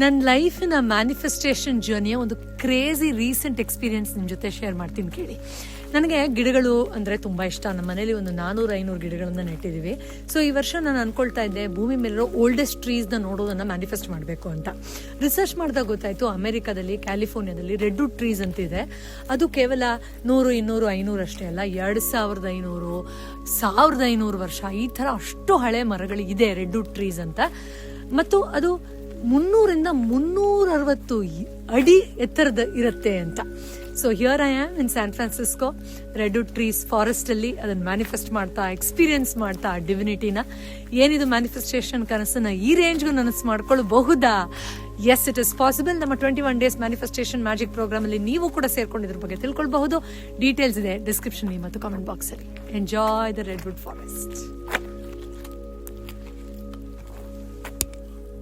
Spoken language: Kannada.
ನನ್ನ ಲೈಫಿನ ಮ್ಯಾನಿಫೆಸ್ಟೇಷನ್ ಜರ್ನಿಯ ಒಂದು ಕ್ರೇಜಿ ರೀಸೆಂಟ್ ಎಕ್ಸ್ಪೀರಿಯನ್ಸ್ ನಿಮ್ಮ ಜೊತೆ ಶೇರ್ ಮಾಡ್ತೀನಿ ಕೇಳಿ. ನನಗೆ ಗಿಡಗಳು ಅಂದರೆ ತುಂಬ ಇಷ್ಟ. ನಮ್ಮ ಮನೇಲಿ ಒಂದು 400-500 ಗಿಡಗಳನ್ನು ನೆಟ್ಟಿದ್ದೀವಿ. ಸೊ ಈ ವರ್ಷ ನಾನು ಅಂದ್ಕೊಳ್ತಾ ಇದ್ದೆ ಭೂಮಿ ಮೇಲಿರೋ ಓಲ್ಡೆಸ್ಟ್ ಟ್ರೀಸ್ನ ನೋಡೋದನ್ನು ಮ್ಯಾನಿಫೆಸ್ಟ್ ಮಾಡಬೇಕು ಅಂತ. ರಿಸರ್ಚ್ ಮಾಡಿದಾಗ ಗೊತ್ತಾಯಿತು, ಅಮೆರಿಕಾದಲ್ಲಿ ಕ್ಯಾಲಿಫೋರ್ನಿಯಾದಲ್ಲಿ ರೆಡ್ವುಡ್ ಟ್ರೀಸ್ ಅಂತಿದೆ. ಅದು ಕೇವಲ 100, 200, 500 ಅಷ್ಟೇ ಅಲ್ಲ, 2500, 1500 ವರ್ಷ ಈ ಥರ ಅಷ್ಟು ಹಳೆ ಮರಗಳಿದೆ ರೆಡ್ವುಡ್ ಟ್ರೀಸ್ ಅಂತ. ಮತ್ತು ಅದು 300ರಿಂದ 360 ಅಡಿ ಎತ್ತರದ ಇರುತ್ತೆ ಅಂತ. So here I am in San Francisco, redwood trees forest ಅಲ್ಲಿ ಅದನ್ನ ಮ್ಯಾನಿಫೆಸ್ಟ್ ಮಾಡ್ತಾ, ಎಕ್ಸ್ಪೀರಿಯನ್ಸ್ ಮಾಡ್ತಾ ಆ ಡಿವಿನಿಟಿನ. ಏನಿದು ಮ್ಯಾನಿಫೆಸ್ಟೇಷನ್ ಕನಸನ್ನ ಈ ರೇಂಜ್ಗೂ ನನಸು ಮಾಡ್ಕೊಳ್ಳಬಹುದಾ? Yes, it is possible. ನಮ್ಮ 21 ಡೇಸ್ ಮ್ಯಾನಿಫೆಸ್ಟೇಷನ್ ಮ್ಯಾಜಿಕ್ ಪ್ರೋಗ್ರಾಮ್ ಅಲ್ಲಿ ನೀವು ಕೂಡ ಸೇರ್ಕೊಂಡಿದ್ರ ಬಗ್ಗೆ ತಿಳ್ಕೊಳ್ಬಹುದು. ಡೀಟೇಲ್ಸ್ ಇದೆ ಡಿಸ್ಕ್ರಿಪ್ಷನ್ ಮತ್ತು ಕಾಮೆಂಟ್ ಬಾಕ್ಸ್ ಅಲ್ಲಿ. Enjoy the redwood forest.